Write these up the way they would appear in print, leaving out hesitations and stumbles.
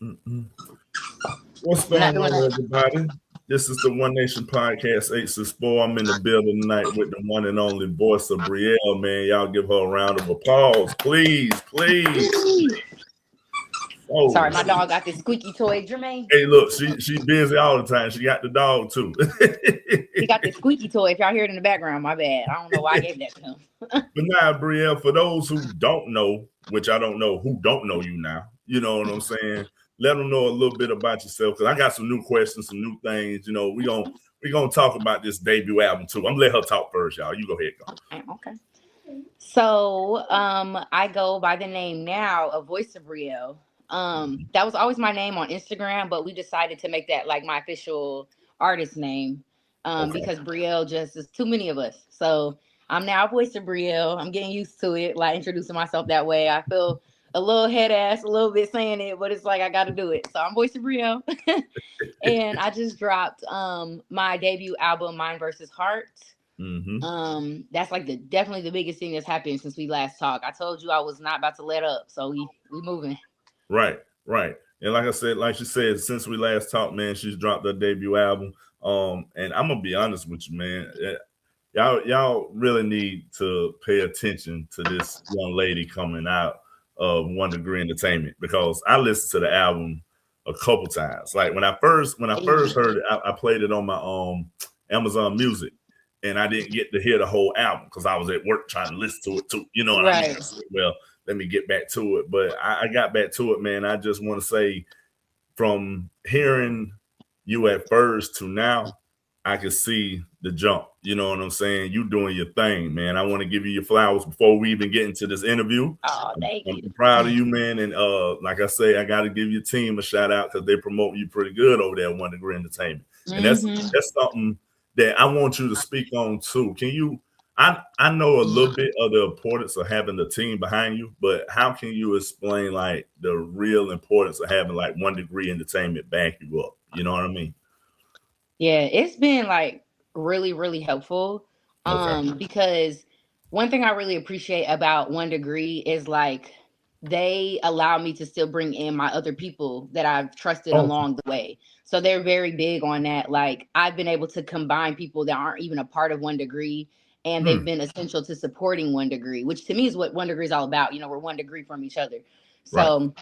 Mm-mm. What's I'm not going doing on, that. everybody? This is the One Nation Podcast 864. I'm in the building tonight with the one and only voice of Brielle, man. Y'all give her a round of applause, please, please. Oh, Sorry, my dog got this squeaky toy, Jermaine. hey, look, she busy all the time. She got the dog too. He got this squeaky toy. If y'all hear it in the background, my bad. I don't know why I gave that to him. But now, Brielle, for those who don't know, which I don't know, who don't know you now, you know what I'm saying? Let them know a little bit about yourself, because I got some new questions, some new things. You know, we gonna talk about this debut album too. I'm gonna let her talk first, y'all. You go ahead, go. Okay. So, I go by the name now of Voice of Brielle. That was always my name on Instagram, but we decided to make that like my official artist name. Okay. Because Brielle just is too many of us. So I'm now Voice of Brielle. I'm getting used to it, like introducing myself that way. I feel a little head ass, a little bit saying it, but it's like I got to do it. So I'm Voice of Brielle, and I just dropped my debut album, Mind versus Heart. Mm-hmm. That's like definitely the biggest thing that's happened since we last talked. I told you I was not about to let up, so we moving. Right, right. And like I said, like she said, since we last talked, man, she's dropped her debut album. And I'm gonna be honest with you, man. Y'all really need to pay attention to this young lady coming out of One Degree Entertainment, because I listened to the album a couple times. Like when I first heard it, I played it on my Amazon Music, and I didn't get to hear the whole album because I was at work trying to listen to it too. You know what I mean? Right. Well, let me get back to it. But I got back to it, man. I just want to say, from hearing you at first to now, I can see the jump. You know what I'm saying? You doing your thing, man. I want to give you your flowers before we even get into this interview. Oh, thank you. I'm proud of you, man. And like I say, I got to give your team a shout out, because they promote you pretty good over there at One Degree Entertainment. And that's something that I want you to speak on too. Can you? I know a little bit of the importance of having the team behind you, but how can you explain like the real importance of having like One Degree Entertainment back you up? You know what I mean? Yeah, it's been like really, really helpful. Okay. Because one thing I really appreciate about One Degree is like they allow me to still bring in my other people that I've trusted Oh, along the way. So they're very big on that. Like I've been able to combine people that aren't even a part of One Degree, and they've been essential to supporting One Degree, which to me is what One Degree is all about. You know, we're one degree from each other. right. So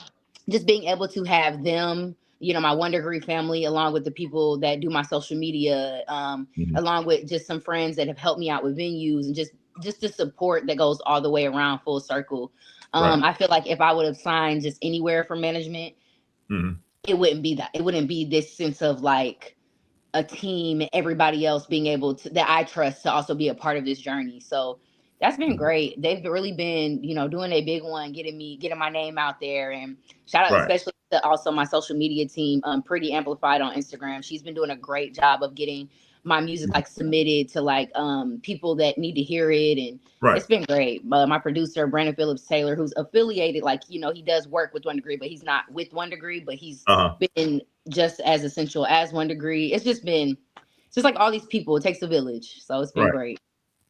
just being able to have them, you know, my One Degree family, along with the people that do my social media, Mhm. along with just some friends that have helped me out with venues, and just the support that goes all the way around full circle. Right. I feel like if I would have signed just anywhere for management, Mm-hmm. it wouldn't be that. It wouldn't be this sense of like a team and everybody else being able to, that I trust, to also be a part of this journey. So that's been Mm-hmm. great. They've really been, you know, doing a big one, getting my name out there. And shout out Right. especially to also my social media team, Pretty Amplified on Instagram. She's been doing a great job of getting my music like submitted to like people that need to hear it, and Right. it's been great. My producer Brandon Phillips Taylor, who's affiliated, like, you know, he does work with One Degree, but he's not with One Degree, but he's Uh-huh. been just as essential as One Degree. It's just like all these people. It takes a village, so it's been Right. great.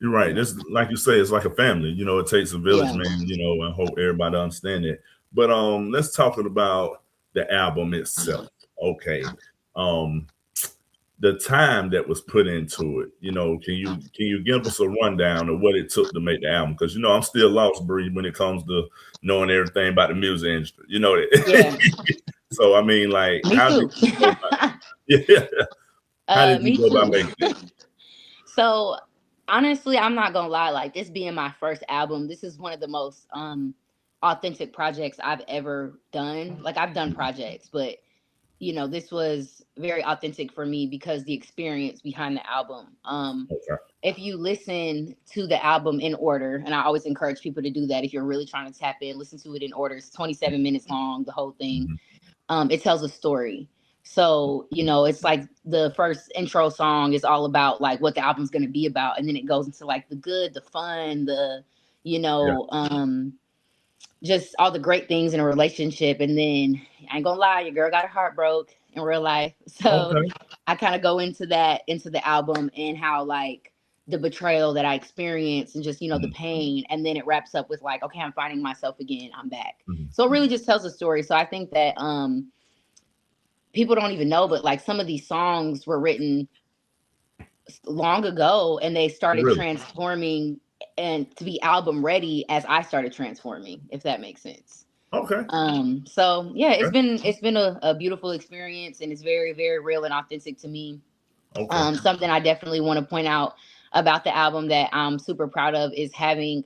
You're right. This, like you say, it's like a family. You know, it takes a village, Yeah. man. You know, I hope everybody understand it. But let's talk about the album itself. Okay. Um, the time that was put into it. You know, can you give us a rundown of what it took to make the album? Because you know, I'm still lost, Bree, when it comes to knowing everything about the music industry. You know Yeah. that. So I mean, like, Me how too. did you go about? Yeah. How did you Me go about too. making it? So honestly, I'm not gonna lie. Like this being my first album, this is one of the most authentic projects I've ever done. Like I've done projects, but you know, this was very authentic for me because the experience behind the album. Okay. If you listen to the album in order, and I always encourage people to do that if you're really trying to tap in, listen to it in order. It's 27 minutes long, the whole thing. Mm-hmm. It tells a story. So, you know, it's like the first intro song is all about like what the album's going to be about. And then it goes into like the good, the fun, the, you Yeah. know, just all the great things in a relationship. And then I ain't gonna lie, your girl got her heart broke in real life. So Okay. I kind of go into that, into the album, and how like the betrayal that I experienced, and just, you know, the Mm-hmm. pain. And then it wraps up with like, okay, I'm finding myself again. I'm back. Mm-hmm. So it really just tells a story. So I think that people don't even know, but like some of these songs were written long ago and they started Really? transforming and to be album ready as I started transforming, if that makes sense. Okay. So yeah, Okay. it's been a beautiful experience and it's very, very real and authentic to me. Okay. Something I definitely want to point out about the album that I'm super proud of is having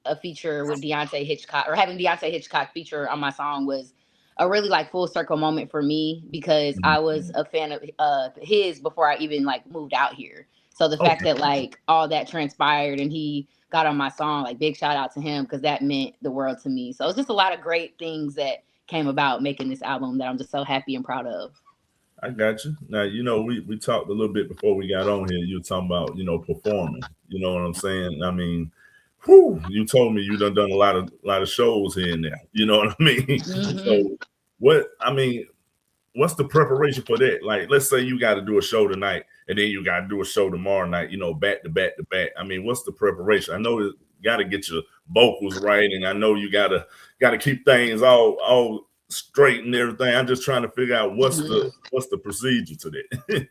a feature with Deontay Hitchcock, or having Deontay Hitchcock feature on my song was a really like full circle moment for me because Mhm. I was a fan of his before I even like moved out here. So the fact Okay. that like all that transpired and he got on my song, like big shout out to him because that meant the world to me. So it's just a lot of great things that came about making this album that I'm just so happy and proud of. I got you. Now, we talked a little bit before we got on here. You were talking about, performing. You know what I'm saying? I mean, whew, you told me you done a lot of shows here and there. You know what I mean? Hmm. So what's the preparation for that? Like, let's say you got to do a show tonight and then you got to do a show tomorrow night, back to back to back. I mean, what's the preparation? I know you got to get your vocals right, and I know you got to keep things all straight and everything. I'm just trying to figure out what's the procedure to that.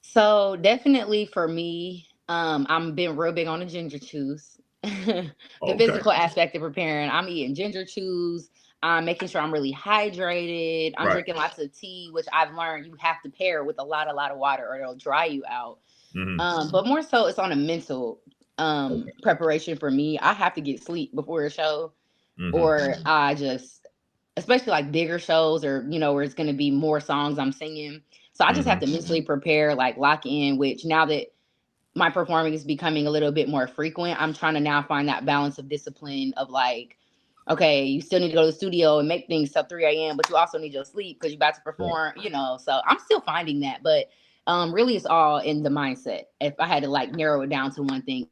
So definitely for me, I'm been real big on the ginger chews. The Okay. physical aspect of preparing. I'm eating ginger chews. I'm making sure I'm really hydrated. I'm Right. drinking lots of tea, which I've learned you have to pair with a lot of water or it'll dry you out. Hmm. But more so it's on a mental Okay. preparation for me. I have to get sleep before a show, Hmm. or I just, especially like bigger shows or where it's going to be more songs I'm singing, so I just have Hmm. to mentally prepare, like lock in, which now that my performing is becoming a little bit more frequent, I'm trying to now find that balance of discipline of like, okay, you still need to go to the studio and make things till 3 a.m., but you also need your sleep because you're about to Right. perform, so I'm still finding that, but really it's all in the mindset. If I had to like narrow it down to one thing.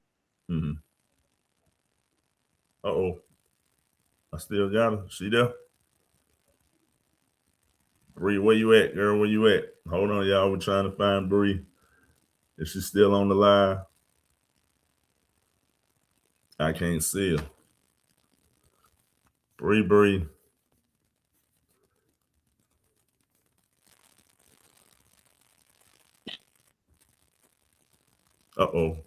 Hmm. Uh-oh. I still got her. She there? Bree, where you at, girl? Where you at? Hold on, y'all. We're trying to find Bree. Is she still on the line? I can't see her. Bree. Uh-oh.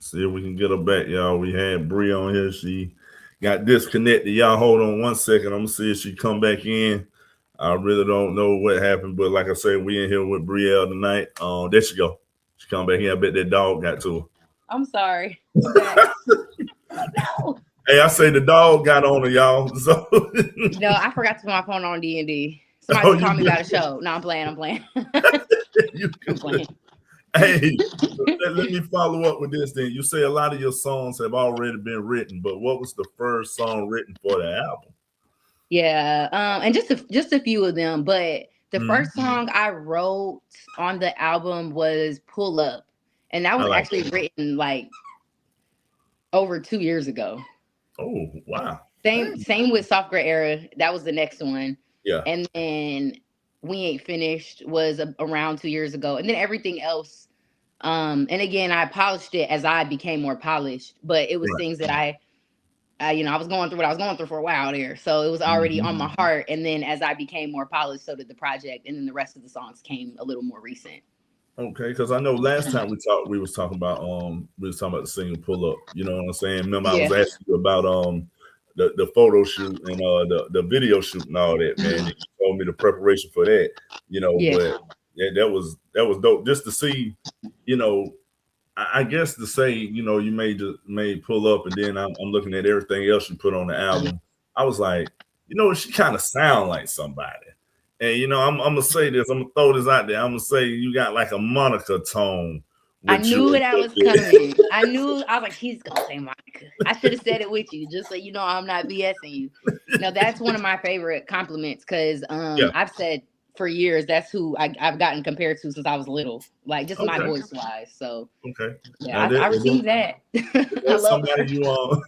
See if we can get her back, y'all. We had Bree on here. She got disconnected. Y'all hold on 1 second. I'm gonna see if she come back in. I really don't know what happened, but like I said, we in here with Brielle tonight. There she go. She come back in. I bet that dog got to I'm sorry. I'm back. her. Oh no. Hey, I say the dog got on her, y'all. So No, I forgot to put my phone on D&D. Somebody oh, just you called me about a good. show. No, I'm playing. I'm playing. You I'm good. playing. Hey, let me follow up with this then. You say a lot of your songs have already been written, but what was the first song written for the album? Yeah, and just a few of them, but the Mhm. first song I wrote on the album was "Pull Up," and that I was like actually written like over 2 years ago. Oh, wow. Same Dang. same with Soft Gray Era. That was the next one, Yeah. and then We Ain't Finished was around 2 years ago, and then everything else. And again, I polished it as I became more polished, but it was Right. things that I was going through what I was going through for a while there. So it was already Mhm. on my heart. And then as I became more polished, so did the project. And then the rest of the songs came a little more recent. Okay, because I know last time we talked, we was talking about the single "Pull Up." You know what I'm saying? Remember, I was Yeah. asking you about the photo shoot and the video shoot and all that, man. And Mhm. you told me the preparation for that. Yeah. But yeah, that was dope just to see. You know, I guess to say, you may pull up, and then I'm looking at everything else you put on the album. I was like, she kind of sound like somebody. And I'm gonna say this. I'm gonna throw this out there. I'm gonna say you got like a Monica tone I with you knew a that little was bit. coming. I was like, he's gonna say Monica. I should have said it with you, just so you know I'm not BSing you. No, that's one of my favorite compliments because Yeah. I've said for years that's who I've gotten compared to since I was little, like just my Okay. voice wise. So Okay. Now, yeah, I received that. I there's love somebody her.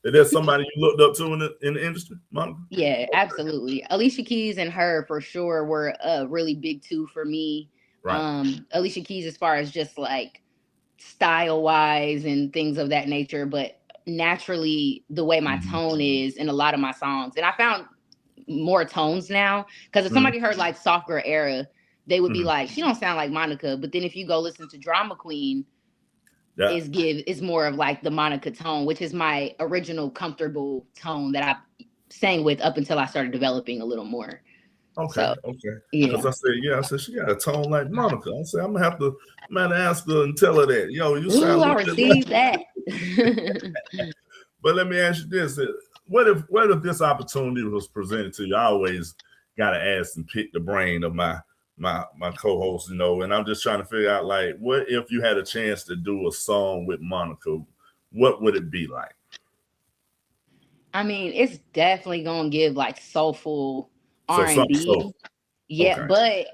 there's somebody you looked up to in the industry, Monica. Yeah, absolutely. Alicia Keys and her for sure were really big too for me. Right. Alicia Keys as far as just like style wise and things of that nature, but naturally the way my Mhm. tone is in a lot of my songs. And I found more tones now. Because if Mhm. somebody heard like Soft Girl Era, they would be Mhm. like, she don't sound like Monica. But then if you go listen to Drama Queen, Yeah. is more of like the Monica tone, which is my original comfortable tone that I sang with up until I started developing a little more. Okay. So Okay. Because yeah. I said, yeah, I said she got a tone like Monica. I said I'm gonna ask her and tell her that. Yo, you sound Ooh, a I little bit like. received that. But let me ask you this: what if this opportunity was presented to you? I always gotta ask and pick the brain of my co-host, and I'm just trying to figure out like, what if you had a chance to do a song with Monica? What would it be like? I mean, it's definitely gonna give like soulful So R and something B. so Yeah, okay. but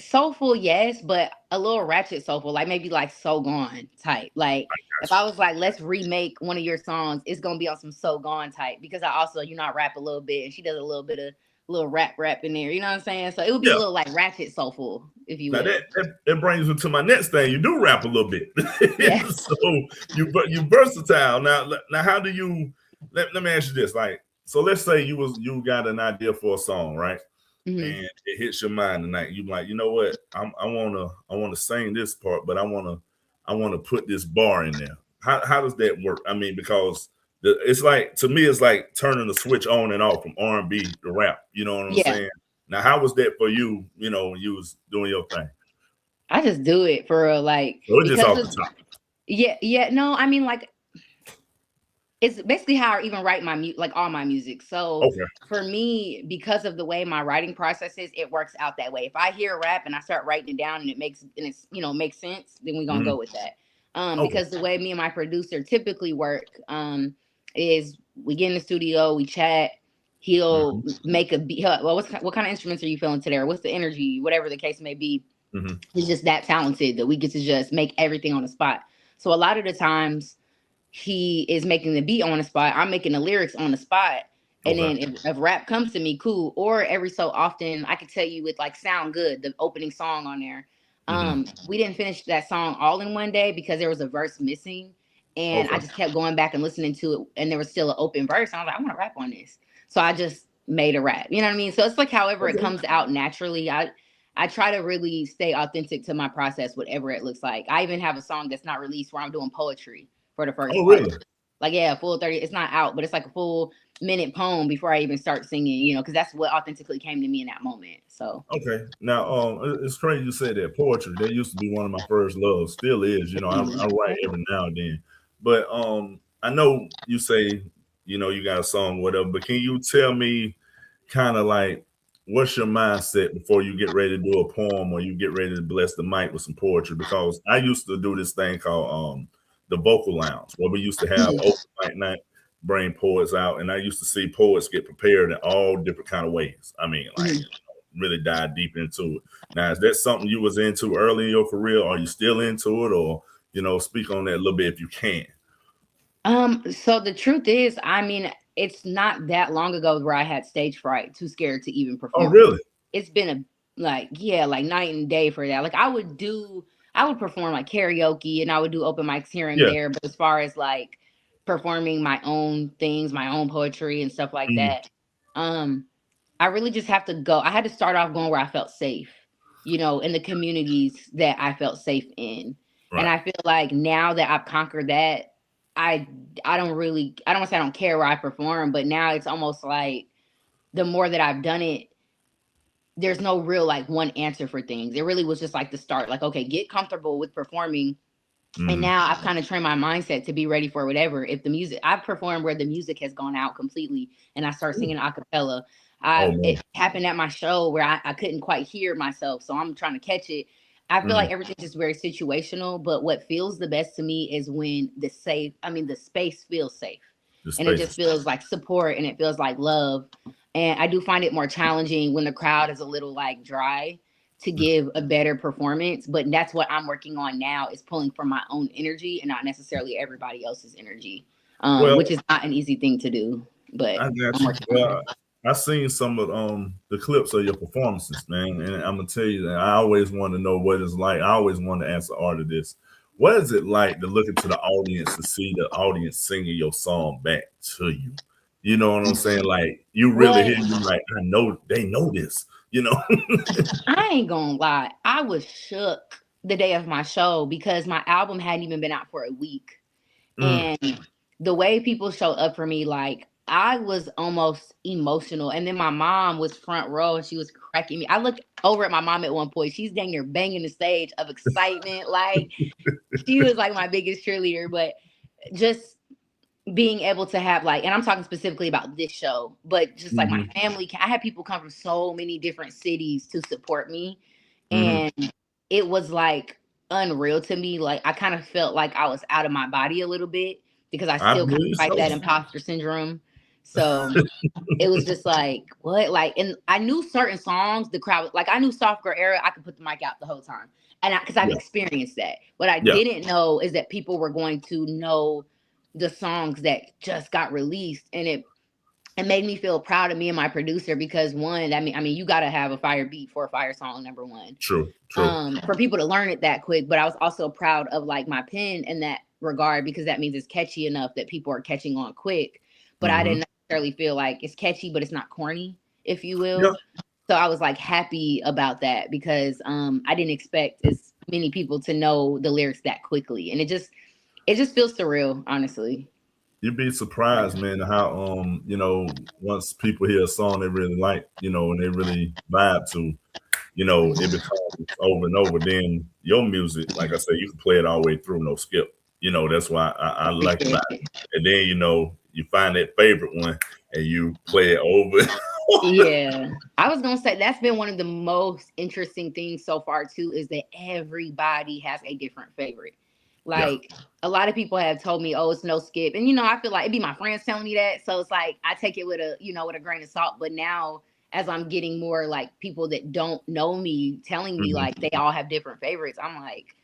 soulful, yes, but a little ratchet soulful, like maybe like So Gone type. Like if I was like, let's remake one of your songs, it's gonna be on some So Gone type because I also, I rap a little bit and she does a little bit of little rap in there. You know what I'm saying? So it would be a Yeah. little like ratchet soulful, if you Now will. that brings me to my next thing. You do rap a little bit, Yes. so you versatile. Now how do you? Let me ask you this. Like, so let's say you got an idea for a song, right? Hmm. And it hits your mind tonight. You like, you know what? I wanna sing this part, but I wanna put this bar in there. How does that work? I mean, because it's like, to me, it's like turning the switch on and off from R&B to rap. You know what I'm Yeah. saying? Now, how was that for you? When you was doing your thing. I just do it for real, like So it's just because off of the top. yeah, no, I mean like it's basically how I even write my like all my music. So Okay. for me, because of the way my writing process is, it works out that way. If I hear rap and I start writing it down and it's makes sense, then we're gonna Hmm. go with that. Okay. Because the way me and my producer typically work, is we get in the studio, we chat. He'll Hmm. make a beat. Well, what kind of instruments are you feeling today? Or what's the energy? Whatever the case may be, Hmm. he's just that talented that we get to just make everything on the spot. So a lot of the times he is making the beat on the spot. I'm making the lyrics on the spot. And Okay. then if rap comes to me, cool. Or every so often, I could tell you with like Sound Good, the opening song on there. Hmm. We didn't finish that song all in one day because there was a verse missing. And I Okay. just kept going back and listening to it. And there was still an open verse. And I was like, I want to rap on this. So I just made a rap. You know what I mean? So it's like however it Okay. comes out naturally. I try to really stay authentic to my process, whatever it looks like. I even have a song that's not released where I'm doing poetry for the Oh, first part. really? Like, yeah, full 30. It's not out, but it's like a full minute poem before I even start singing, because that's what authentically came to me in that moment. So, Okay. Now, it's crazy you say that. Poetry, that used to be one of my first loves. Still is. I write every now and then. But I know you say, you got a song, whatever. But can you tell me, kind of like, what's your mindset before you get ready to do a poem or you get ready to bless the mic with some poetry? Because I used to do this thing called the vocal lounge, where we used to have open mic night, bring poets out, and I used to see poets get prepared in all different kind of ways. I mean, like, really dive deep into it. Now, is that something you was into early in your career? Are you still into it, or speak on that a little bit if you can? so the truth is, I mean, it's not that long ago where I had stage fright, too scared to even Oh, perform. really? It's been like night and day for that. Like I would perform like karaoke and I would do open mics here and Yeah. there, but as far as like performing my own things, my own poetry and stuff like Mhm. that, um, I really just have to go. I had to start off going where I felt safe, in the communities that I felt safe in. And Right. I feel like now that I've conquered that, I I don't want to say I don't care where I perform, but now it's almost like the more that I've done it, there's no real like one answer for things. It really was just like the start, like, okay, get comfortable with performing. And Mhm. now I've kind of trained my mindset to be ready for whatever. If the music, I've performed where the music has gone out completely and I start singing a cappella. Oh, man. It happened at my show where I couldn't quite hear myself. So I'm trying to catch it. I feel Mhm. like everything's just very situational, but what feels the best to me is when the space feels safe The and it just spaces. feels like support and it feels like love. And I do find it more challenging when the crowd is a little like dry to give a better performance. But that's what I'm working on now is pulling from my own energy and not necessarily everybody else's energy, Well, which is not an easy thing to do. But I got I'm you. working on it. Well, I seen some of the clips of your performances, man, and I'm gonna tell you that I always want to know what it's like. I always want to ask the artist this: what is it like to look into the audience to see the audience singing your song back to you? You know what I'm saying? Like you really What? hear you like, I know they know this, you know. I ain't gonna lie. I was shook the day of my show because my album hadn't even been out for a week. Mm, And the way people showed up for me, like I was almost emotional. And then my mom was front row and she was cracking me. I looked over at my mom at one point. She's dang near banging the stage of excitement. Like she was like my biggest cheerleader. But just being able to have like, and I'm talking specifically about this show, but just like my mhm, family, I had people come from so many different cities to support me. mhm. And it was like unreal to me. Like I kind of felt like I was out of my body a little bit because I I still kind believe of fight so. that imposter syndrome. So it was just like, what? Like, and I knew certain songs, the crowd, like I knew Soft Girl Era, I could put the mic out the whole time. And because I've Yeah, experienced that. What I yeah. didn't know is that people were going to know the songs that just got released. And it made me feel proud of me and my producer because one, I mean, you gotta have a fire beat for a fire song, number one. True, true. For people to learn it that quick. But I was also proud of like my pen in that regard because that means it's catchy enough that people are catching on quick. But I Hmm. didn't necessarily feel like it's catchy, but it's not corny, if you Yeah, will. So I was like happy about that because I didn't expect as many people to know the lyrics that quickly. And it just feels surreal, honestly. you'd be surprised, man, how once people hear a song they really like, and they really vibe to, it becomes over and over. Then your music, like I said, you can play it all the way through, no skip. That's why I like about it. And then you find that favorite one and you play it over. Yeah. I was gonna say that's been one of the most interesting things so far too, is that everybody has a different favorite. Yeah. Like a lot of people have told me, oh, it's no skip. And I feel like it'd be my friends telling me that. So it's like I take it with a grain of salt. But now as I'm getting more like people that don't know me telling me Hmm. like they all have different favorites, I'm like,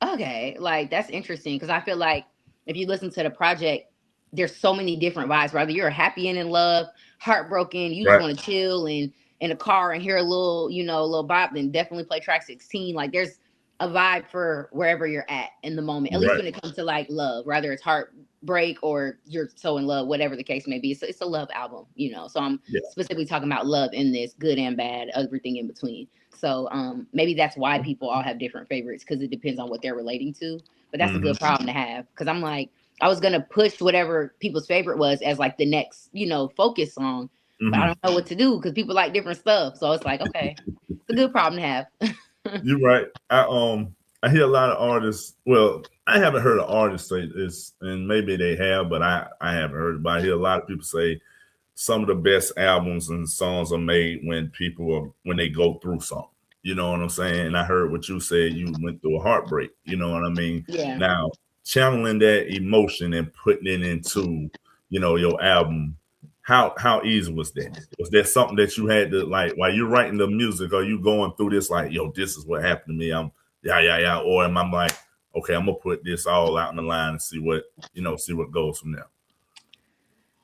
okay, like that's interesting because I feel like if you listen to the project, there's so many different vibes. Whether you're happy and in love, heartbroken, you just Right. want to chill and in a car and hear a little bop, then definitely play track 16. Like there's a vibe for wherever you're at in the moment. At least Right. when it comes to like love, whether it's heartbreak or you're so in love, whatever the case may be. It's a love album. So I'm Yeah. specifically talking about love in this, good and bad, everything in between. So maybe that's why people all have different favorites because it depends on what they're relating to. But that's a Hmm. good problem to have because I'm like, I was gonna push whatever people's favorite was as like the next, focus song, but I Hmm. don't know what to do because people like different stuff. So it's like, okay, it's a good problem to have. You're right. I hear a lot of artists. Well, I haven't heard an artist say this, and maybe they have, but I haven't heard it. But I hear a lot of people say some of the best albums and songs are made when they go through something. You know what I'm saying? And I heard what you said. You went through a heartbreak. You know what I mean? Yeah. Now channeling that emotion and putting it into your album. How easy was that? Was that something that you had to like while you're writing the music? Are you going through this like, yo, this is what happened to me? I'm yeah, or am I like, okay, I'm gonna put this all out in the line and see what goes from there.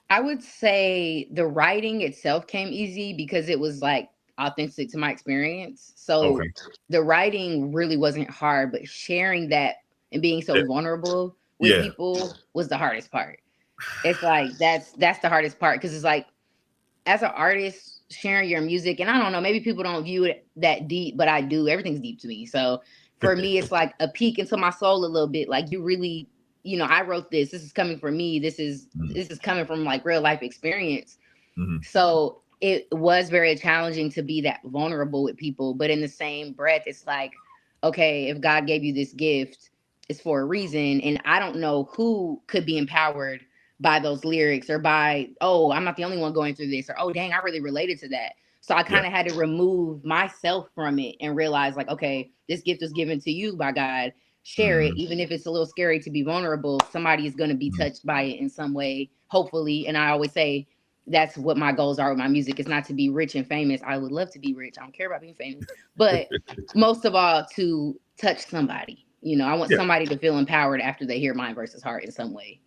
I would say the writing itself came easy because it was like authentic to my experience. So Okay. the writing really wasn't hard, but sharing that and being so Yeah. vulnerable with Yeah. people was the hardest part. It's like that's the hardest part because it's like as an artist sharing your music, and I don't know, maybe people don't view it that deep, but I do. Everything's deep to me. So for me, it's like a peek into my soul a little bit. Like you really, I wrote this. This is coming from me. This is coming from like real life experience. Mm-hmm. So it was very challenging to be that vulnerable with people. But in the same breath, it's like, okay, if God gave you this gift, it's for a reason. And I don't know who could be empowered by those lyrics or by, oh, I'm not the only one going through this, or oh, dang, I really related to that. So I Yeah. kind of had to remove myself from it and realize, like, okay, this gift was given to you by God. Share it, Mm-hmm. even if it's a little scary to be vulnerable. Somebody is going to be touched by it in some way, hopefully. And I always say, that's what my goals are with my music. It's not to be rich and famous. I would love to be rich. I don't care about being famous. But most of all, to touch somebody. I want Yeah. somebody to feel empowered after they hear Mind versus Heart in some way.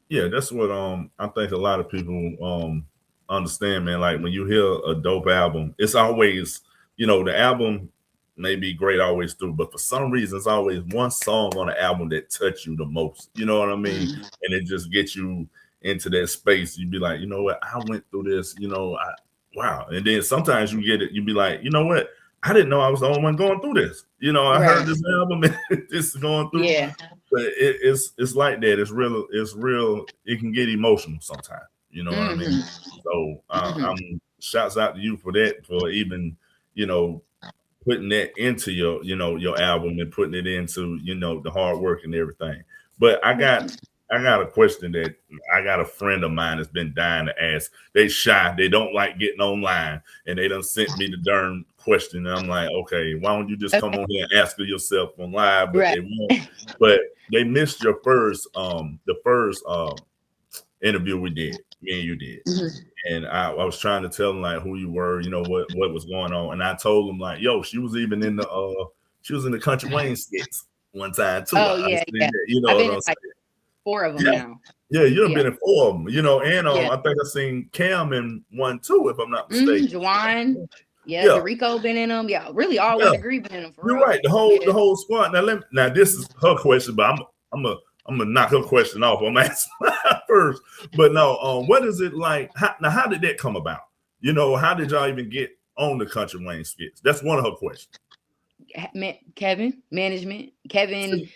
Yeah, that's what I think a lot of people understand, man. Like when you hear a dope album, it's always, the album may be great always through, but for some reason it's always one song on the album that touch you the most. You know what I mean? Mhm. And it just gets you into that space, you'd be like, you know what, I went through this, wow. And then sometimes you get it, you'd be like, you know what, I didn't know I was the only one going through this. I heard this album and this is going through. Yeah. But it's like that. It's real. It can get emotional sometimes. You know what I mean? So I'm shouts out to you for that, for even, putting that into your album and putting it into, the hard work and everything. But I got a question that I got a friend of mine that's been dying to ask. They shy. They don't like getting online, and they done sent me the darn question. And I'm like, okay, why don't you just come on here and ask her yourself on live? But they won't. But they missed your first interview we did. Me and you did. And I was trying to tell them like who you were, what was going on. And I told them like, yo, she was even in the Country Wayne skits one time too. Oh yeah. I've been in like 4 of them now. Yeah, you've been in 4 of them, and I think I seen Cam in 1 too, if I'm not mistaken. Juwan, Rico been in them. Yeah, really all with Degree been in them. You're right. The whole squad. Now this is her question, but I'm gonna knock her question off. I'm asking first. But no, what is it like? How did that come about? How did y'all even get on the Country Wayne skits? That's one of her questions. Kevin, management. Kevin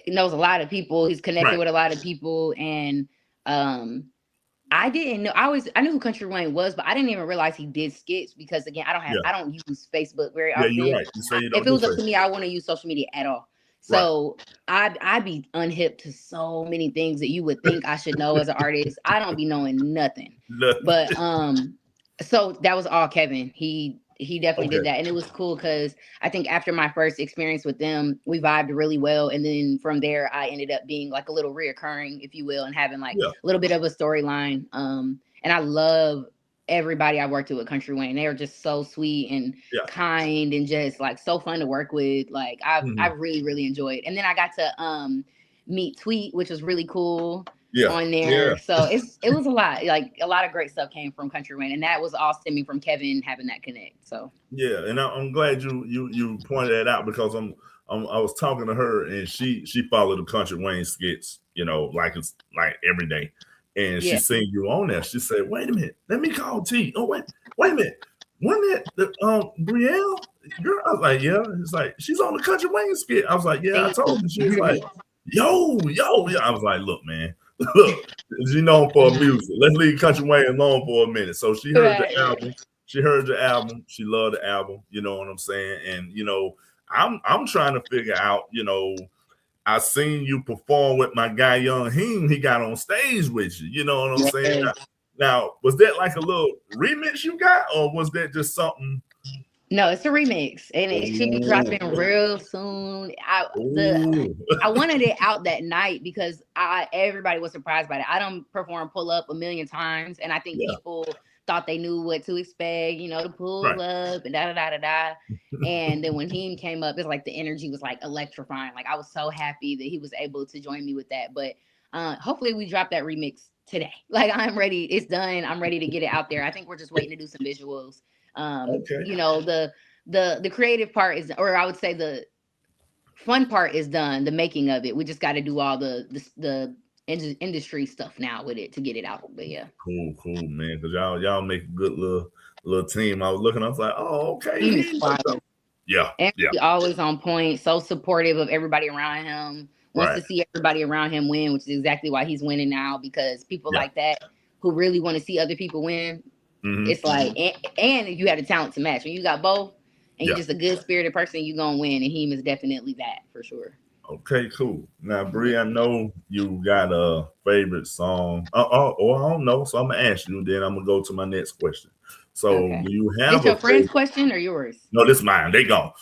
knows a lot of people. He's connected with a lot of people, and I didn't know. I knew who Country Wayne was, but I didn't even realize he did skits because again, I don't use Facebook very often. Yeah, you're right. You say you don't if it was up to me, I wouldn't use social media at all. So I'd be unhip to so many things that you would think I should know as an artist. I don't be knowing nothing. But so that was all Kevin. He definitely did that. And it was cool because I think after my first experience with them, we vibed really well. And then from there, I ended up being like a little reoccurring, if you will, and having like a little bit of a storyline. And I love everybody I worked with Country Wayne. They were just so sweet and kind and just like so fun to work with. Like I really, really enjoyed. And then I got to meet Tweet, which was really cool. On there. So it was a lot. Like a lot of great stuff came from Country Wayne, and that was all stemming from Kevin having that connect. So and I'm glad you pointed that out because I was talking to her and she followed the Country Wayne skits, like it's like every day. And she seen you on there. She said, "Wait a minute, let me call T. Oh wait a minute, wasn't that Brielle? Girl?" I was like, "Yeah." It's like she's on the Country Wayne skit. I was like, "Yeah." I told her. She was like, "Yo." I was like, "Look, man." Look, she known for music. Let's leave Country Wayne alone for a minute. So she heard the album. She heard the album. She loved the album. You know what I'm saying? And I'm trying to figure out. I seen you perform with my guy Young Heen. He got on stage with you. You know what I'm saying? Now, was that like a little remix you got, or was that just something? No, it's a remix, and it should be dropping real soon. I wanted it out that night because everybody was surprised by it. I don't perform Pull Up a million times, and I think people thought they knew what to expect, to pull up and da. And then when he came up, it's like the energy was like electrifying. Like I was so happy that he was able to join me with that. But hopefully we drop that remix today. Like I'm ready. It's done. I'm ready to get it out there. I think we're just waiting to do some visuals. The creative part is, or I would say the fun part is done, the making of it. We just got to do all the industry stuff now with it to get it out. But cool man, because y'all make a good little team. I was looking, I was like, oh, okay. And he always on point, so supportive of everybody around him, wants to see everybody around him win, which is exactly why he's winning now, because people like that who really want to see other people win. It's like, and if you had a talent to match, when you got both and you're just a good spirited person, you're gonna win. And he is definitely that for sure. Okay, cool. Now, Bree, I know you got a favorite song. I don't know. So I'm gonna ask you, and then I'm gonna go to my next question. So do you have your friend's question or yours? No, this is mine. They gone.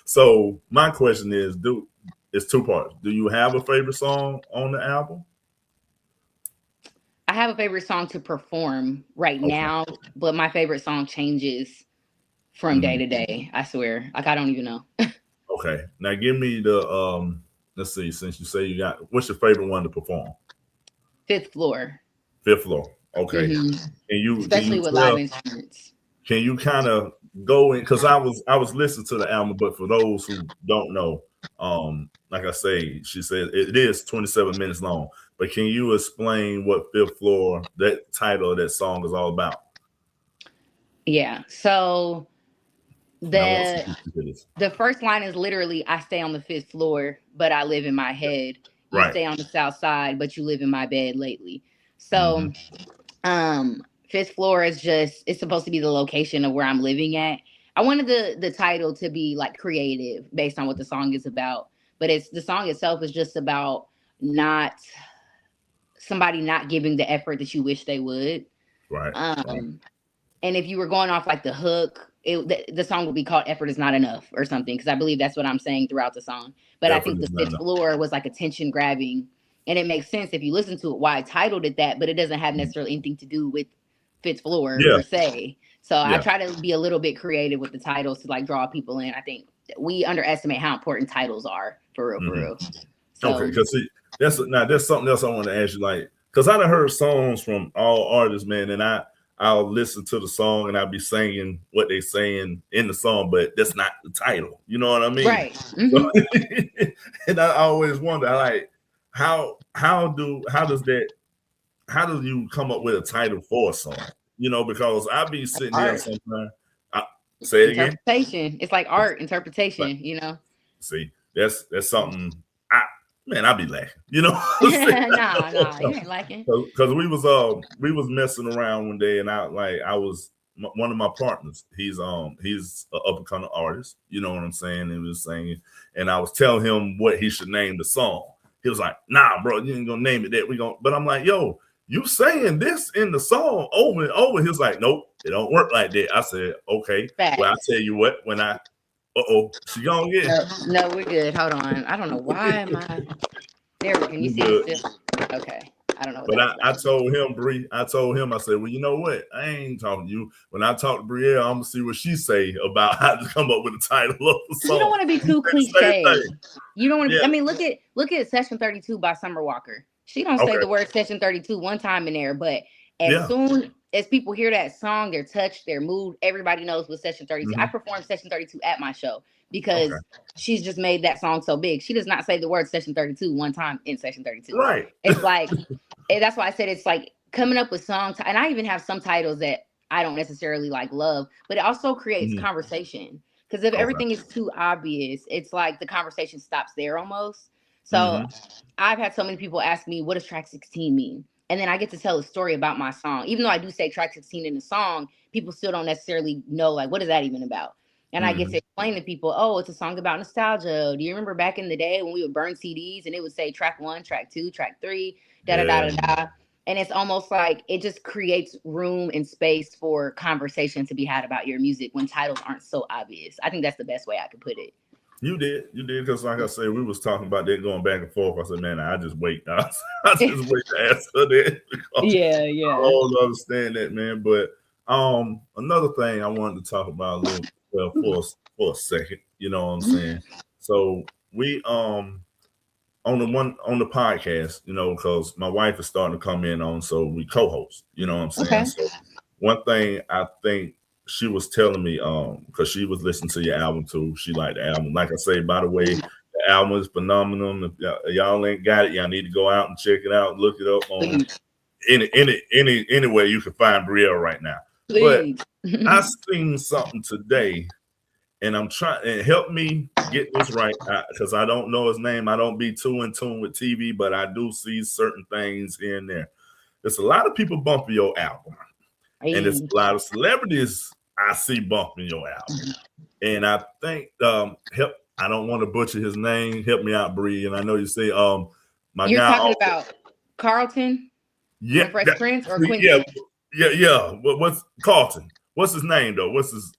So my question is, it's 2 parts. Do you have a favorite song on the album? I have a favorite song to perform right now, but my favorite song changes from day to day. I swear. Like I don't even know. Okay. Now give me the let's see, since you say you got, what's your favorite one to perform? Fifth Floor. Fifth Floor. Okay. And especially with live instruments. Can you kind of go in, because I was listening to the album, but for those who don't know, Like I say, she said it is 27 minutes long. But can you explain what Fifth Floor, that title of that song, is all about? Yeah. So And I want some the people to this. the first line is literally, I stay on the fifth floor, but I live in my head. You Right. stay on the south side, but you live in my bed lately. Mm-hmm. So fifth floor is just, it's supposed to be the location of where I'm living at. I wanted the title to be like creative based on what the song is about. But it's, the song itself is just about not somebody not giving the effort that you wish they would. Right. Right. Um and if you were going off like the hook, the song would be called "Effort Is Not Enough" or something, because I believe that's what I'm saying throughout the song. But I think Definitely the not fifth enough. floor was like attention grabbing, and it makes sense if you listen to it why I titled it that, but it doesn't have necessarily anything to do with fifth floor Yeah. per se. So I Yeah. try to be a little bit creative with the titles to like draw people in. I think we underestimate how important titles are, for real, for Mm-hmm. real. Okay. So Because see, there's something else I want to ask you. Like, because I done heard songs from all artists, man, and I'll listen to the song and I'll be singing what they saying in the song, but that's not the title. You know what I mean? right. So, and I always wonder, like, how does that, how do you come up with a title for a song? You know, because I be sitting here Art. sometimes. I, say it again. Interpretation. It's like art Like, interpretation, you know. see, that's something. I I be lacking. You know what I'm saying? Nah, you ain't liking. Because we was messing around one day, and I was one of my partners. He's an up and coming artist. You know what I'm saying? And he was singing, and I was telling him what he should name the song. He was like, "Nah, bro, you ain't gonna name it that. We gonna." But I'm like, "Yo, you saying this in the song over and over?" He was like, "Nope, it don't work like that." I said, "Okay, well, I Facts. tell you what. When she gonna get No, we're good. Hold on. I don't know why am I there. Can you you see me good." still? Okay. I don't know what But that was I about. told him, I said, well, you know what? I ain't talking to you. When I talk to Brielle, I'm gonna see what she say about how to come up with the title of the Because you don't song. want to be You too say the same cliche. thing. You don't want to Yeah. be, I mean, look at Session 32 by Summer Walker. She don't say Okay. the word Session 32 one time in there, but as Yeah. soon as people hear that song, they're touched, they're moved, everybody knows what Session 32. I Mm-hmm. performed Session 32 at my show Okay. because she's just made that song so big. She does not say the word Session 32 one time in Session 32. Right. It's like, and that's why I said it's like coming up with songs. And I even have some titles that I don't necessarily like love, but it also creates Mm-hmm. conversation. Because if Okay. everything is too obvious, it's like the conversation stops there almost. So Mm-hmm. I've had so many people ask me, what does track 16 mean? And then I get to tell a story about my song. Even though I do say track 16 in the song, people still don't necessarily know, like, what is that even about? And I get Mm-hmm. to explain to people, oh, it's a song about nostalgia. Do you remember back in the day when we would burn CDs and it would say track 1, track 2, track 3, da da da Yeah. da da? And it's almost like it just creates room and space for conversation to be had about your music when titles aren't so obvious. I think that's the best way I could put it. You did, because like I said, we was talking about that going back and forth. I said, man, I just wait. I just wait to answer that because Yeah, I yeah. don't understand that, man. But another thing I wanted to talk about a little for a second, you know what I'm saying? So we on the podcast, you know, because my wife is starting to come in on, so we co-host, you know what I'm saying? Okay. So one thing I think she was telling me, because she was listening to your album too. She liked the album. Like I say, by the way, the album is phenomenal. If y'all ain't got it, y'all need to go out and check it out, look it up on Please. any way you can find Brielle right now. But Please. I seen something today, and I'm trying and help me get this right because I don't know his name. I don't be too in tune with TV, but I do see certain things here and there. There's a lot of people bumping your album, and there's a lot of celebrities I see bumping your album. And I think help. I don't want to butcher his name. Help me out, Bree. And I know you say my You're guy. talking Also, about Carlton yeah, from Fresh Prince or yeah, Quincy? yeah. What's Carlton? What's his name though? What's his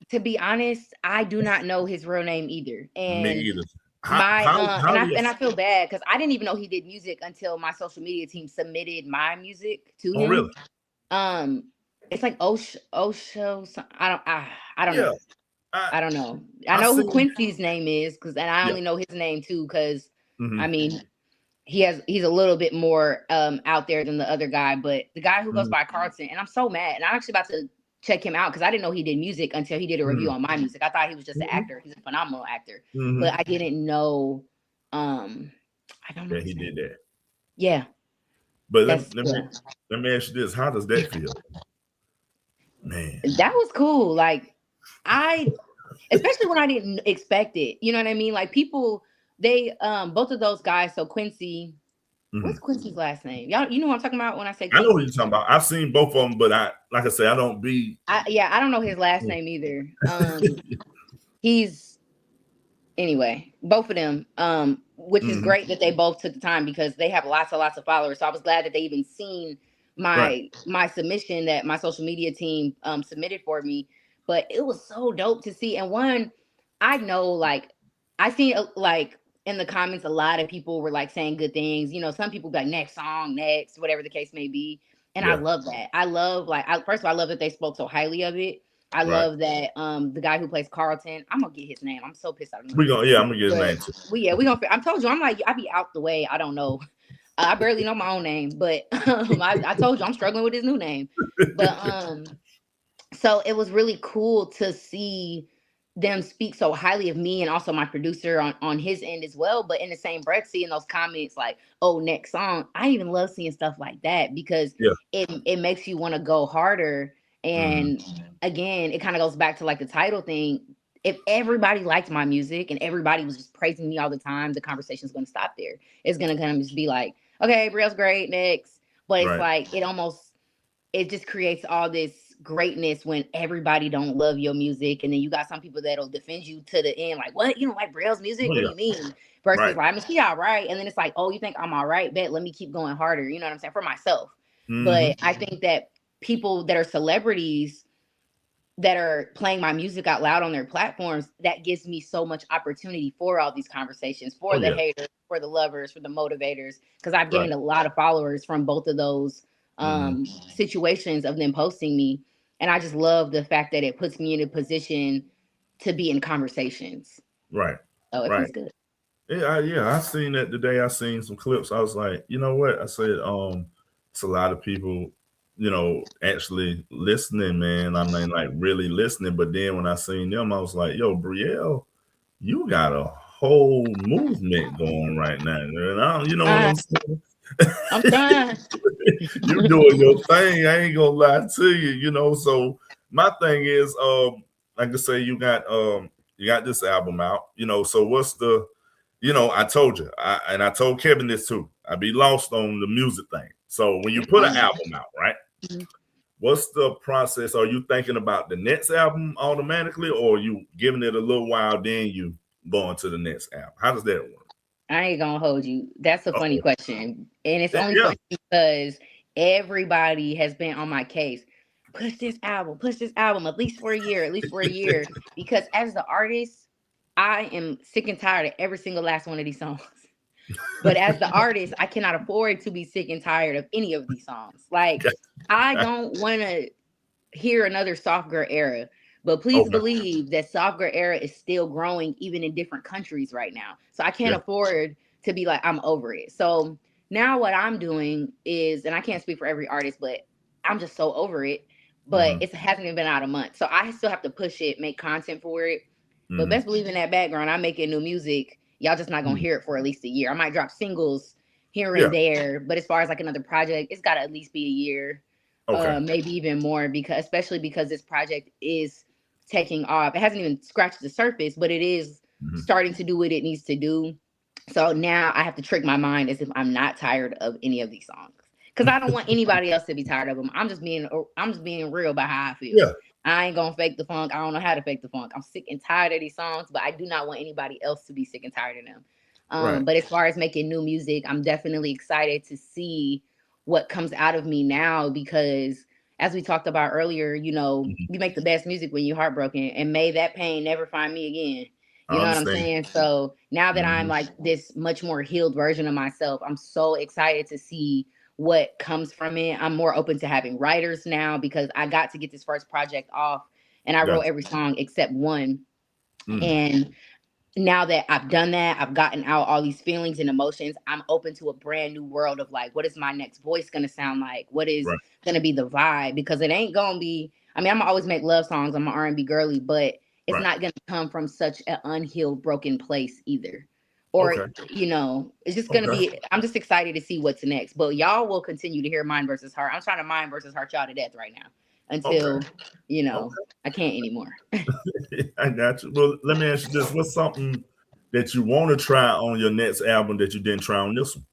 To be honest, I do not know his real name either. me And either. my How do you? and I feel bad because I didn't even know he did music until my social media team submitted my music to Oh, him. really? Um, it's like Osho. I don't Yeah. know. I don't know. I I know who seen. Quincy's name is and I Yeah. only know his name too because I Mm-hmm. mean he's a little bit more out there than the other guy, but the guy who goes Mm-hmm. by Carlton, and I'm so mad. And I'm actually about to check him out because I didn't know he did music until he did a review on my music. I thought he was just an actor. He's a phenomenal actor, but I didn't know. I don't know Yeah, his he name. did that. Yeah, But let me ask you this: how does that feel, man? that was cool. Like especially when I didn't expect it. You know what I mean? Like people, they both of those guys. So Quincy, what's Quincy's last name? Y'all, you know what I'm talking about when I say I know what Quincy? you're talking about. I've seen both of them, but like I say, I don't be. I don't know his last name either. He's anyway, both of them, which is great that they both took the time because they have lots and lots of followers. So I was glad that they even seen Right. my submission that my social media team submitted for me. But it was so dope to see. And one, I know, like, I seen like in the comments, a lot of people were like saying good things. You know, some people be like next song, next, whatever the case may be. And I Yeah. love that. I love first of all, I love that they spoke so highly of it. I Right. love that the guy who plays Carlton. I'm gonna get his name. I'm so pissed I don't know I'm his name. gonna get his name too. We gonna. I told you I'm like I be out the way. I don't know. I barely know my own name, but I told you I'm struggling with his new name. But so it was really cool to see them speak so highly of me and also my producer on his end as well. But in the same breath, seeing those comments like, "Oh, next song," I even love seeing stuff like that because Yeah. it makes you want to go harder. And again, it kind of goes back to like the title thing. If everybody liked my music and everybody was just praising me all the time, the conversation's going to stop there. It's going to kind of just be like, okay, Brielle's great, next. But it's Right. like it just creates all this greatness when everybody don't love your music, and then you got some people that'll defend you to the end, like, what, you don't like Brielle's music? Oh, What do yeah. you mean? Versus Right. like, I mean, she all right, and then it's like, oh, you think I'm all right? Bet, let me keep going harder. You know what I'm saying? For myself. But I think that people that are celebrities that are playing my music out loud on their platforms, that gives me so much opportunity for all these conversations, Oh, for the yeah. haters, for the lovers, for the motivators, because I've Right. gained a lot of followers from both of those situations of them posting me. And I just love the fact that it puts me in a position to be in conversations. Right. So it Right. feels good. Yeah, I seen that today. I seen some clips. I was like, you know what? I said, it's a lot of people, actually listening, man. I mean, like really listening. But then when I seen them, I was like, yo, Brielle, you got a whole movement going right now. And you know what I'm saying? I'm trying. You doing your thing. I ain't gonna lie to you. So my thing is, like I say, you got this album out, so what's the I told you, I told Kevin this too. I be lost on the music thing. So when you put an album out, right? What's the process? Are you thinking about the next album automatically, or are you giving it a little while, then you going to the next album? How does that work? I ain't gonna hold you. That's a funny question. And it's only Yeah. funny because everybody has been on my case. Push this album, at least for a year. Because as the artist, I am sick and tired of every single last one of these songs. But as the artist, I cannot afford to be sick and tired of any of these songs. Like, I don't want to hear another soft girl era. But please believe that soft girl era is still growing even in different countries right now. So I can't afford to be like, I'm over it. So now what I'm doing is, and I can't speak for every artist, but I'm just so over it. But it hasn't even been out a month. So I still have to push it, make content for it. But best believe in that background, I'm making new music. Y'all just not going to hear it for at least a year. I might drop singles here and there. But as far as like another project, it's got to at least be a year. Maybe even more, especially because this project is taking off. It hasn't even scratched the surface, but it is starting to do what it needs to do. So now I have to trick my mind as if I'm not tired of any of these songs, because I don't want anybody else to be tired of them. I'm just being real about how I feel. Yeah. I ain't gonna fake the funk. I don't know how to fake the funk. I'm sick and tired of these songs, but I do not want anybody else to be sick and tired of them. But as far as making new music, I'm definitely excited to see what comes out of me now, because as we talked about earlier, you make the best music when you're heartbroken, and may that pain never find me again. You know what I'm saying? So now that I'm like this much more healed version of myself, I'm so excited to see what comes from it. I'm more open to having writers now because I got to get this first project off and I wrote every song except one. And now that I've done that, I've gotten out all these feelings and emotions, I'm open to a brand new world of like, what is my next voice going to sound like? What is going to be the vibe? Because it ain't going to be, I mean, I'm always make love songs. I'm an R&B girly, but it's Right. not gonna come from such an unhealed, broken place either. Or, Okay. it's just gonna Okay. be. I'm just excited to see what's next. But y'all will continue to hear Mind versus Heart. I'm trying to Mind versus Heart y'all to death right now until Okay. I can't anymore. I got you. Well, let me ask you this: what's something that you want to try on your next album that you didn't try on this one?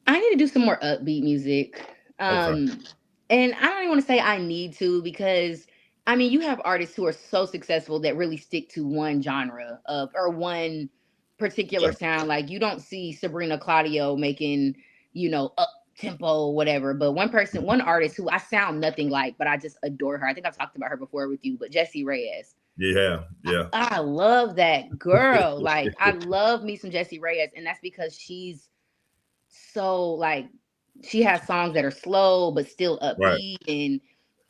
I need to do some more upbeat music. Okay. And I don't even want to say I need to because I mean you have artists who are so successful that really stick to one genre of or one Yeah. particular sound. Like you don't see Sabrina Claudio making, up tempo, whatever. But one artist who I sound nothing like, but I just adore her. I think I've talked about her before with you, but Jessie Reyes. Yeah. Yeah. I love that girl. Like I love me some Jessie Reyes, and that's because she's so like she has songs that are slow but still Right. upbeat, and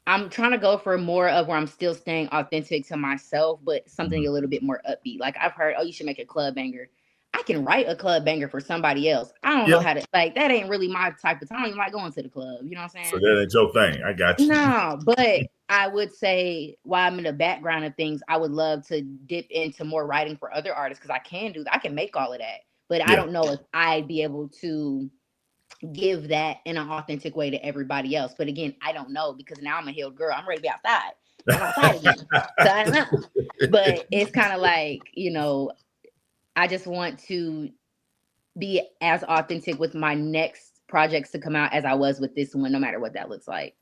I'm trying to go for more of where I'm still staying authentic to myself but something a Mhm. little bit more upbeat. Like I've heard, oh, you should make a club banger. I can write a club banger for somebody else. I don't know Yeah. how to, like, that ain't really my type of time. I don't even like going to the club, you know what I'm So saying? that ain't your thing. I got you. No, but I would say while I'm in the background of things, I would love to dip into more writing for other artists because I can do that. I can make all of that, but I Yeah. don't know if I'd be able to give that in an authentic way to everybody else. But again, I don't know because now I'm a healed girl. I'm ready to be outside. I'm outside again. So I don't know. But it's kind of like, I just want to be as authentic with my next projects to come out as I was with this one, no matter what that looks like.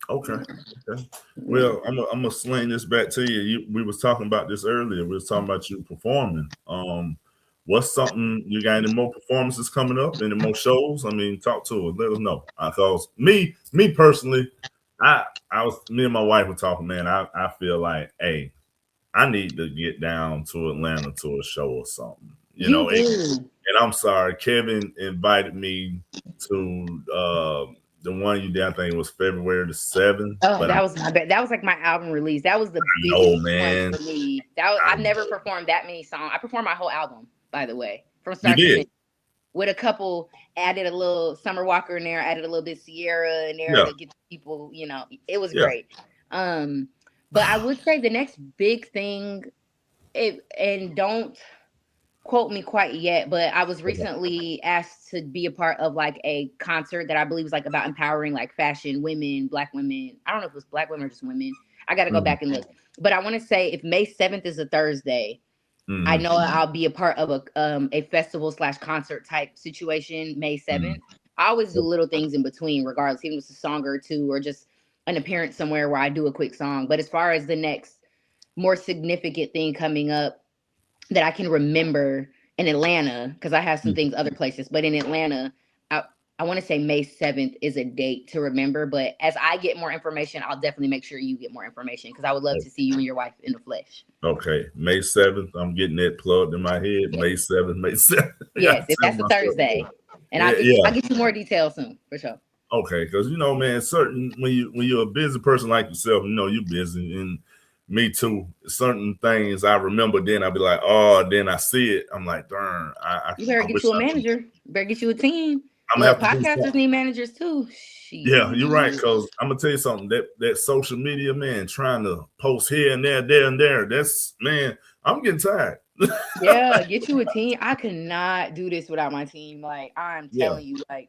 Okay. Yeah. Okay. Yeah. Well, I'm gonna sling this back to you. We was talking about this earlier. We was talking about you performing. What's something you got any more performances coming up? Any more shows? I mean, talk to us. Let us know. Cause me personally, I was me and my wife were talking. Man, I feel like, hey, I need to get down to Atlanta to a show or something. You And do. I'm sorry, Kevin invited me to the one you did. I think it was February the 7th. Oh, But that was my bad. That was like my album release. That was the no, biggest one man, for me. I've never performed that many songs. I performed my whole album, by the way, from you start to did, finish. With a couple, added a little Summer Walker in there, added a little bit Sierra in there yeah, to get people, it was yeah, great. Um, but I would say the next big thing, and don't quote me quite yet, but I was okay. recently asked to be a part of like a concert that I believe was like about empowering like fashion women, black women. I don't know if it was black women or just women. I got to go Mhm, back and look. But I want to say if May 7th is a Thursday, I mhm, know I'll be a part of a festival slash concert type situation May mhm. 7th. I always do little things in between, regardless, even if it's a song or two or just an appearance somewhere where I do a quick song. But as far as the next more significant thing coming up that I can remember in Atlanta, because I have some Mhm. things other places, but in Atlanta, I, I want to say May 7th is a date to remember. But as I get more information, I'll definitely make sure you get more information because I would love to see you and your wife in the flesh. Okay, May 7th. I'm getting that plugged in my head. Yes. May 7th, May 7th. I Yes, gotta if tell that's a myself that. Thursday, and Yeah, yeah. I'll get you more details soon for sure. Okay, because man, certain when you're a busy person like yourself, you're busy, and me too. Certain things I remember, then I'll be like, oh, then I see it. I'm like, darn, You better I get wish you a I could. manager. You better get you a team. I'm gonna Look, have to do podcasters something. need managers too. Yeah, you're right. Shit. Because I'm gonna tell you something. That social media, man, trying to post here and there, there and there. That's man, I'm getting tired. Yeah, get you a team. I could not do this without my team. Like I'm Yeah, telling you, like,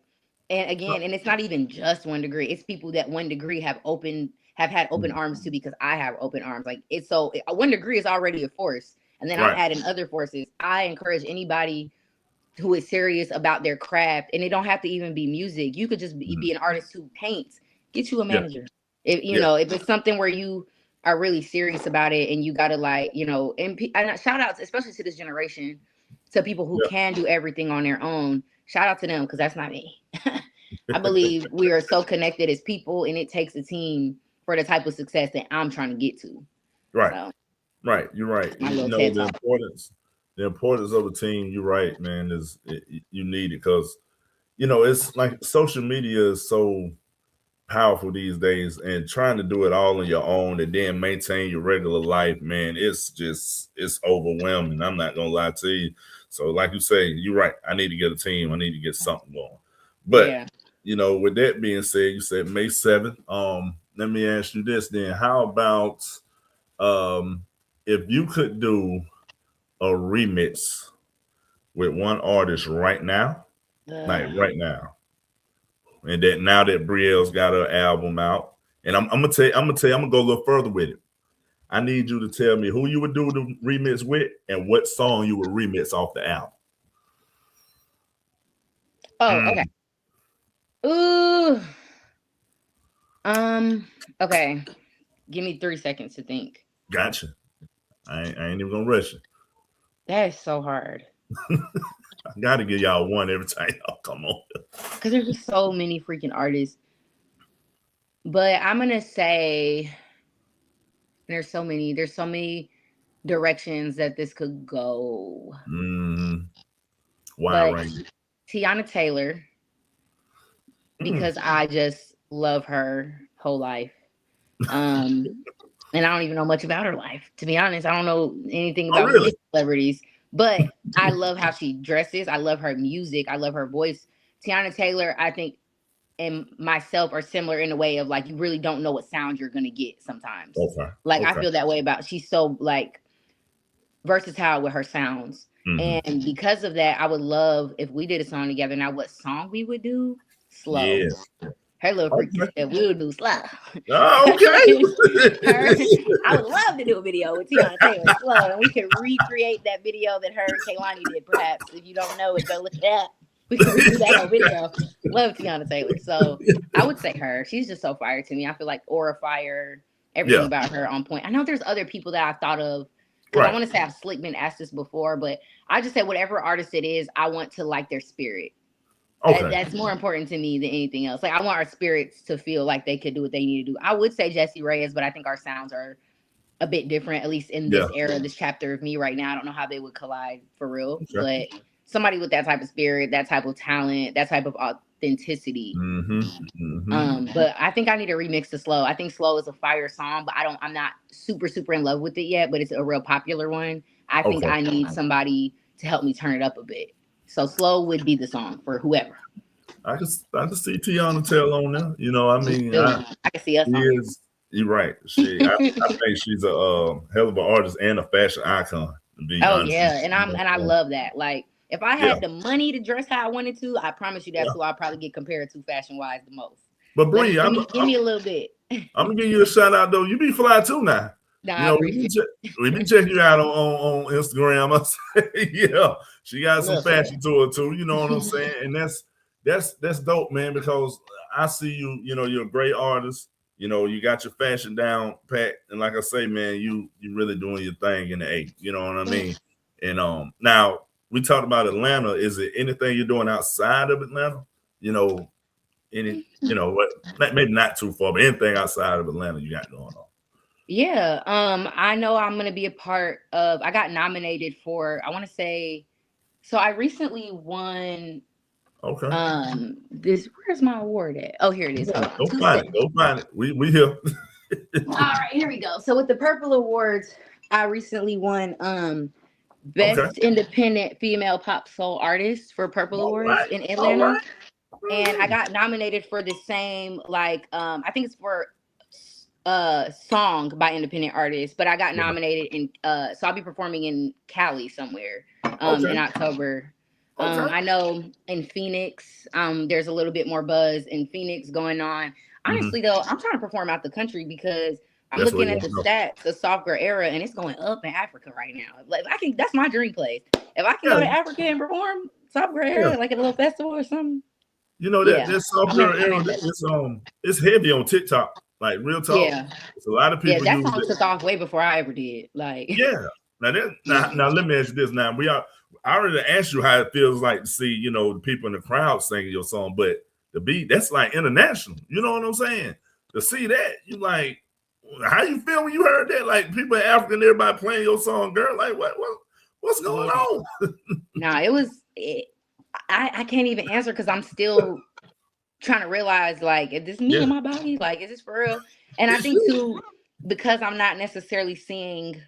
and again, and it's not even just one degree. It's people that one degree have had open arms to because I have open arms. Like it's so one degree is already a force, and then I right. add in other forces. I encourage anybody who is serious about their craft, and it don't have to even be music. You could just Mhm. be an artist who paints. Get you a Yeah, manager. If yeah, if it's something where you are really serious about it, and you gotta like and shout outs especially to this generation, to people who yeah. can do everything on their own. Shout out to them because that's not me. I believe we are so connected as people, and it takes a team for the type of success that I'm trying to get to. Right. So Right, you're right. my little TED talk. The importance of the team. You're right, man. You need it because it's like social media is so powerful these days, and trying to do it all on your own and then maintain your regular life, man. It's overwhelming. I'm not gonna lie to you. So, like you say, you're right. I need to get a team. I need to get something going. But Yeah. with that being said, you said May 7th. let me ask you this then. How about if you could do a remix with one artist right now, like right now, and that now that Brielle's got her album out, and I'm gonna tell you, I'm gonna go a little further with it. I need you to tell me who you would do the remix with and what song you would remix off the album. Oh, okay. Ooh. Okay. Give me 3 seconds to think. Gotcha. I ain't even gonna rush it. That is so hard. I gotta give y'all one every time y'all come on. Because there's just so many freaking artists. But I'm gonna say there's so many directions that this could go. Why, but right? Tiana Taylor, because I just love her whole life. And I don't even know much about her life, to be honest. I don't know anything about really? Celebrities, but I love how she dresses. I love her music. I love her voice. Tiana Taylor, I think, and myself are similar in a way of like, you really don't know what sound you're going to get sometimes. Okay. Like, I feel that way about, she's so like versatile with her sounds. And because of that, I would love if we did a song together. Now, what song we would do? Slow. Yeah. Her little freaky stuff. We would do slow. Oh, okay. I would love to do a video with Tiana Taylor, slow, and we could recreate that video that her and Kehlani did. Perhaps if you don't know it, go look it up. We could redo that whole video. Love Tiana Taylor, so I would say her. She's just so fire to me. I feel like aura fire, everything about her on point. I know there's other people that I've thought of. Because I want to say I've slick been asked this before, but I just say whatever artist it is, I want to like their spirit. Okay. That's more important to me than anything else. Like, I want our spirits to feel like they could do what they need to do. I would say Jessie Reyes, but I think our sounds are a bit different, at least in this era, this chapter of me right now. I don't know how they would collide for real, but somebody with that type of spirit, that type of talent, that type of authenticity. But I think I need to remix to Slow. I think Slow is a fire song, but I'm not super in love with it yet, but it's a real popular one. I think I need somebody to help me turn it up a bit. So Slow would be the song for whoever. I can see Tiana Taylor on there. You know, I mean, I can see us on there. You're right. I think she's a hell of an artist and a fashion icon. And I love that. Like, if I had the money to dress how I wanted to, I promise you that's who I'll probably get compared to fashion wise the most. But Bree, give me a little bit. I'm gonna give you a shout out though. You be fly too now. Nah, we be checking you out on Instagram. I say, she got some fashion to her too. You know what I'm saying? And that's dope, man. Because I see you. You know, you're a great artist. You know, you got your fashion down pat, and like I say, man, you really doing your thing in the A. You know what I mean? And now we talked about Atlanta. Is it anything you're doing outside of Atlanta? You know, maybe not too far, but anything outside of Atlanta you got going on? Yeah, I know I'm gonna be a part of. I got nominated for. I want to say, so I recently won. Okay. Where's my award at? Oh, here it is. Go find it. We here. All right, here we go. So with the Purple Awards, I recently won Best Independent Female Pop Soul Artist for Purple Awards in Atlanta, and I got nominated for the same I think it's for song by independent artists, but I got nominated in so I'll be performing in Cali somewhere in October. I know in Phoenix there's a little bit more buzz in Phoenix going on. Honestly though, I'm trying to perform out the country because I'm looking at the stats, the soft girl era, and it's going up in Africa right now. Like, that's my dream place. If I can go to Africa and perform soft girl era like at a little festival or something. You know that soft girl era, it's heavy on TikTok. Like, real talk. Yeah. It's a lot of people. Yeah, that song took off way before I ever did. Like, Now let me ask you this. Now I already asked you how it feels like to see, the people in the crowd singing your song, but the beat, that's like international. You know what I'm saying? To see that, you like, how you feel when you heard that? Like, people in Africa and everybody playing your song, girl. Like, what's going on? Nah, I can't even answer because I'm still trying to realize, like, is this me in my body? Like, is this for real? And I think too, because I'm not necessarily seeing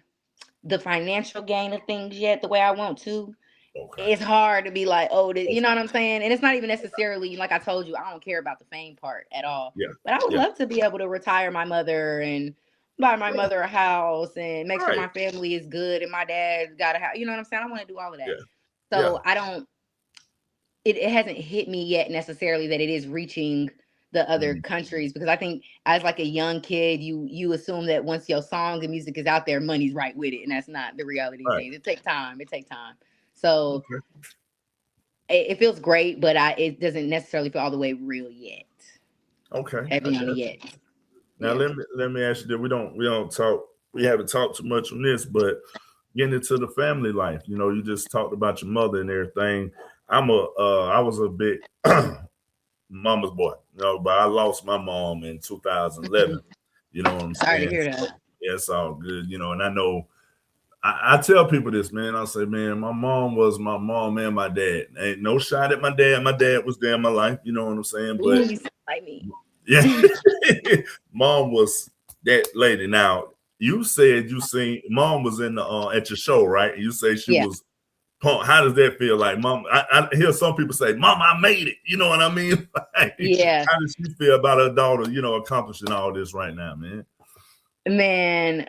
the financial gain of things yet the way I want to, Okay. it's hard to be like, oh, you Okay. know what I'm saying? And it's not even necessarily like I told you, I don't care about the fame part at all. Yeah. But I would Yeah. love to be able to retire my mother and buy my Right. mother a house and make sure Right. my family is good and my dad got a house. You know what I'm saying? I want to do all of that. Yeah. Yeah. So I don't. It hasn't hit me yet necessarily that it is reaching the other Mhm. countries because I think as like a young kid, you assume that once your song and music is out there, money's right with it, and that's not the reality of Right. things. It takes time. It takes time. So Okay. it feels great, but it doesn't necessarily feel all the way real yet. Okay. I Heavy on the got you. yet. Now Yeah. let me ask you that we don't talk we haven't talked too much on this, but getting into the family life, you just talked about your mother and everything. I was a big mama's boy, but I lost my mom in 2011. You know what I'm Sorry to saying? hear So that. yeah, it's all good, and I know I tell people this, man. I say, man, my mom was my mom and my dad. Ain't no shot at my dad. My dad was there in my life, you know what I'm saying? Ooh, But you sound like me. yeah, mom was that lady. Now you said you seen mom was in the at your show, right? You say she Yeah. was pumped. How does that feel? Like mom, I hear some people say, "Mom, I made it." You know what I mean? Like, Yeah. how does she feel about her daughter? Accomplishing all this right now, man. Man,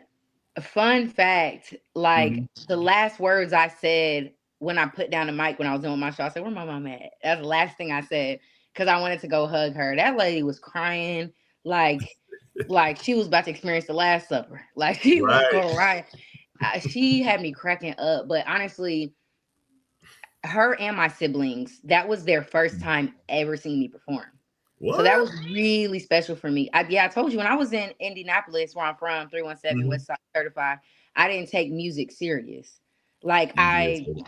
fun fact, like Mm-hmm. the last words I said when I put down the mic when I was doing my show, I said, "Where my mom at?" That's the last thing I said because I wanted to go hug her. That lady was crying like she was about to experience the Last Supper. Like she was Right. crying. She had me cracking up. But honestly, her and my siblings, that was their first time ever seeing me perform. So that What? was really special for me. I told you when I was in Indianapolis, where I'm from, 317 Mm-hmm. West Side Certified, I didn't take music serious. Like You did. So.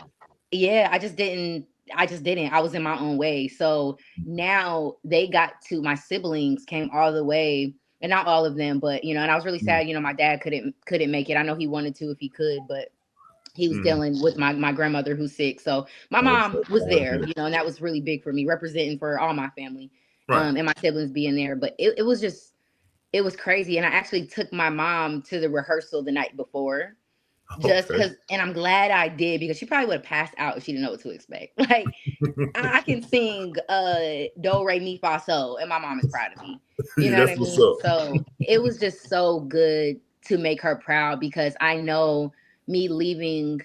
yeah, I just didn't. I was in my own way. So now they got to my siblings came all the way, and not all of them, but and I was really sad. My dad couldn't make it. I know he wanted to if he could, but he was Mm-hmm. dealing with my grandmother who's sick. So my Oh, mom so was sorry to there, hear. and that was really big for me, representing for all my family, Right. and my siblings being there. But it was just it was crazy. And I actually took my mom to the rehearsal the night before. Just Okay. because, and I'm glad I did because she probably would have passed out if she didn't know what to expect. Like, I can sing Do Re Mi Fa So, and my mom is proud of me. You know what That's I what's mean? up. So it was just so good to make her proud because I know me leaving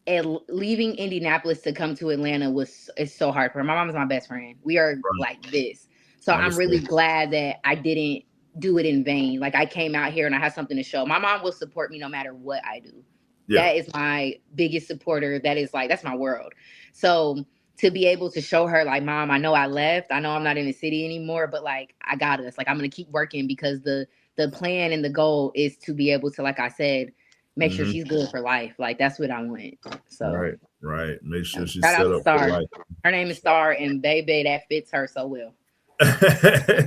Indianapolis to come to Atlanta was is so hard for her. My mom is my best friend. We are Right. like this. So I'm really Understand. glad that I didn't do it in vain. Like I came out here and I had something to show. My mom will support me no matter what I do. Yeah. That is my biggest supporter. That is like that's my world. So to be able to show her like, Mom, I know I left. I know I'm not in the city anymore, but like I got us. Like I'm gonna keep working because the plan and the goal is to be able to, like I said, make sure Mm-hmm. she's good for life. Like that's what I want. So Right. Right. Make sure she's shout out set to up for Star. life. Her name is Star, and baby, that fits her so well.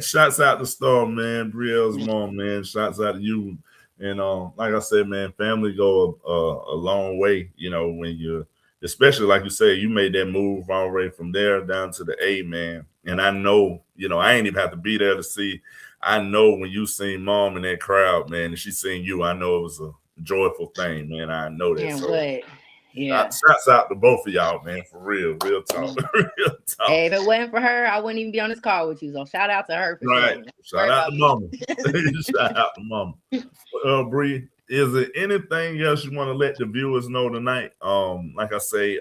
Shouts out to Storm, man. Brielle's mom, man. Shouts out to you. And like I said, man, family go a long way. When you, especially like you say, you made that move already from there down to the A, man. And I know, I ain't even have to be there to see. I know when you seen mom in that crowd, man, and she seen you, I know it was a joyful thing, man. I know that. And So what? Yeah. shouts out to both of y'all, man. For real talk, Mm. real talk. Hey, if it wasn't for her, I wouldn't even be on this call with you. So shout out to her for sure. Right. Don't Shout worry out about to me. mama. Shout out to mama. Bree, is there anything else you want to let the viewers know tonight? Like I say,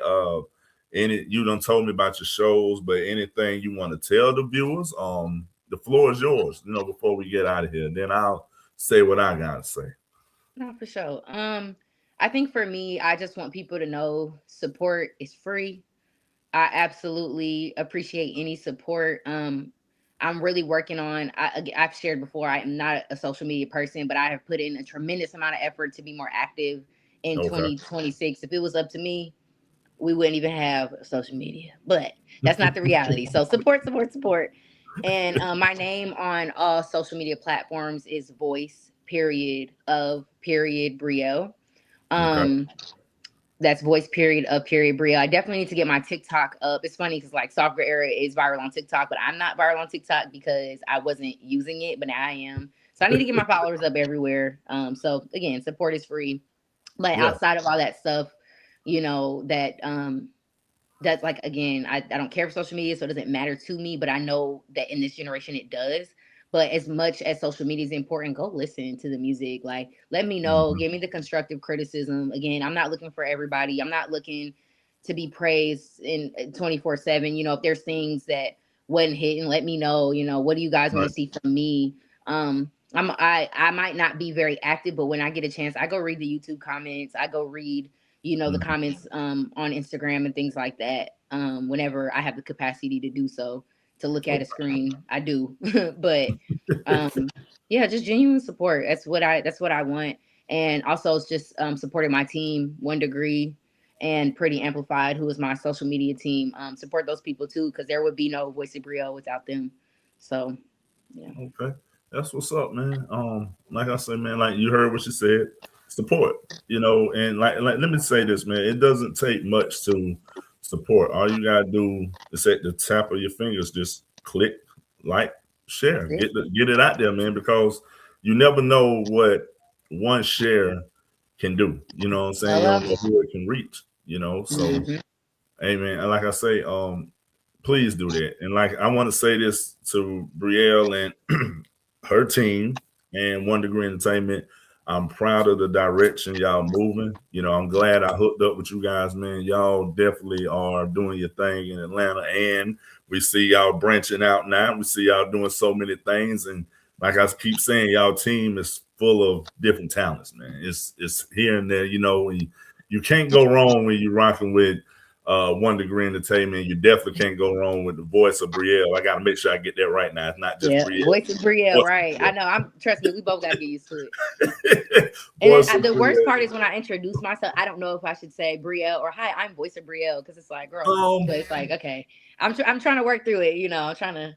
you done told me about your shows, but anything you want to tell the viewers, the floor is yours, before we get out of here. Then I'll say what I gotta say. No, for sure. I think for me, I just want people to know support is free. I absolutely appreciate any support. I'm really working on. I've shared before. I am not a social media person, but I have put in a tremendous amount of effort to be more active in Okay. 2026. If it was up to me, we wouldn't even have social media. But that's not the reality. So support, support, support. And my name on all social media platforms is Voice period of period Brielle. Okay. Um, that's voice period of period Brielle. I definitely need to get my TikTok up. It's funny because like software era is viral on TikTok, but I'm not viral on TikTok because I wasn't using it, but now I am. So I need to get my followers up everywhere. So again, support is free. But Yeah. outside of all that stuff, that that's like, again, I don't care for social media, so it doesn't matter to me, but I know that in this generation it does. But as much as social media is important, go listen to the music. Like, let me know, Mhm. give me the constructive criticism. Again, I'm not looking for everybody. I'm not looking to be praised in 24/7. You know, if there's things that wasn't hitting, let me know. You know, what do you guys want Right. to see from me? I might not be very active, but when I get a chance, I go read the YouTube comments. I go read, the Mhm. comments on Instagram and things like that. Whenever I have the capacity to do so, to look at a screen, I do. But um, yeah, just genuine support. That's what I want. And also, it's just supporting my team, 1 Degree and Pretty Amplified, who is my social media team. Support those people too, because there would be no Voice of Brielle without them. So yeah. Okay, that's what's up, man. Like I said, man, like you heard what she said, support. And like let me say this, man. It doesn't take much to support. All you gotta do is at the tap of your fingers, just click, like, share, That's it. get it out there, man. Because you never know what one share can do. You know what I'm I saying? You don't love know it. who it can reach. So Hmm. hey, man, and like I say, please do that. And like I want to say this to Brielle and her team and 1 Degree Entertainment. I'm proud of the direction y'all moving. I'm glad I hooked up with you guys, man. Y'all definitely are doing your thing in Atlanta, and we see y'all branching out now. We see y'all doing so many things, and like I keep saying, y'all team is full of different talents, man. It's here and there. You can't go wrong when you're rocking with 1 Degree Entertainment. You definitely can't go wrong with the voice of Brielle. I got to make sure I get that right now. It's not just Yeah, Brielle. Voice of Brielle, Voice right? I know. Trust me. We both got to get used to it. of And then voice of the worst Brielle. part is when I introduce myself. I don't know if I should say Brielle or hi, I'm Voice of Brielle, because it's like, girl, Um, but it's like, okay, I'm trying to work through it. I'm trying to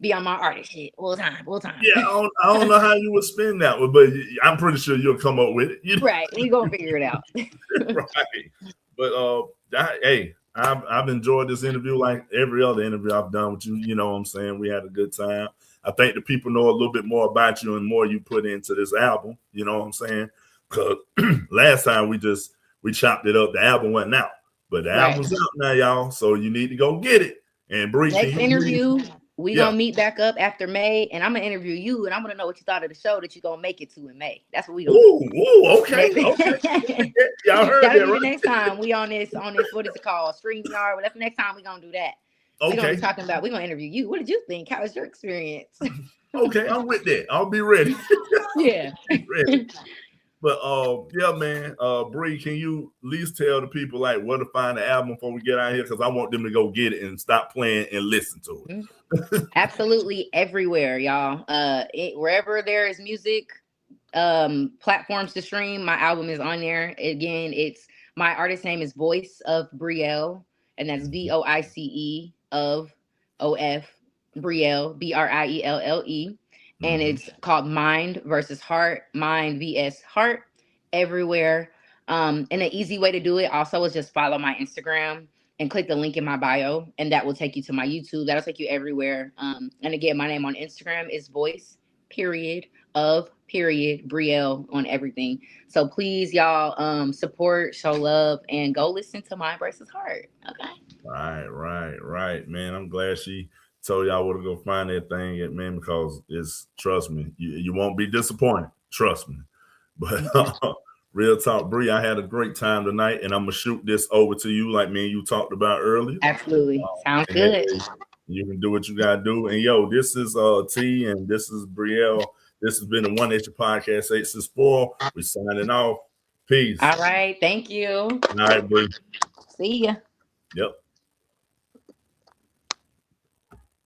be on my artist shit all the time, all the time. yeah, I don't know how you would spin that one, but I'm pretty sure you'll come up with it. Right, we gonna figure it out. Right. But hey, I've enjoyed this interview like every other interview I've done with you. You know what I'm saying? We had a good time. I think the people know a little bit more about you and more you put into this album. You know what I'm saying? Because last time we chopped it up, the album wasn't out, but the Right. album's out now, y'all. So you need to go get it. And Bree, can Next you please? interview, we Yeah. gonna meet back up after May, and I'm gonna interview you, and I'm gonna know what you thought of the show that you gonna make it to in May. That's what we gonna do. Ooh, okay, Next, okay. Y'all heard that'll that, be the right? next time we on this. What is it called? StreamYard. Well, that's the next time we gonna do that. We're gonna be Okay, talking about. We're gonna interview you. What did you think? How was your experience? okay, I'm with that. I'll be ready. Yeah. Be ready. But yeah, man. Bree, can you at least tell the people like where to find the album before we get out here? Because I want them to go get it and stop playing and listen to it. Absolutely everywhere, y'all. Wherever there is music, platforms to stream, my album is on there. Again, it's my artist name is Voice of Brielle, and that's VOICE of Brielle, BRIELLE. And Mm-hmm. it's called Mind versus Heart, Mind vs Heart, everywhere. And an easy way to do it also is just follow my Instagram and click the link in my bio, and that will take you to my YouTube. That'll take you everywhere. And again, my name on Instagram is Voice period of period Brielle on everything. So please, y'all, support, show love, and go listen to Mind versus Heart. Okay. Right, man. I'm glad she told y'all where to go find that thing at, man, because it's trust me, you won't be disappointed. Trust me. But real talk, Bree, I had a great time tonight, and I'm gonna shoot this over to you, like me and you talked about earlier. Absolutely. Sounds And that good. way you can do what you gotta do. And yo, this is T, and this is Brielle. This has been the One Nation Podcast 864. We're signing off. Peace. All right. Thank you. All right, Bree. See ya. Yep.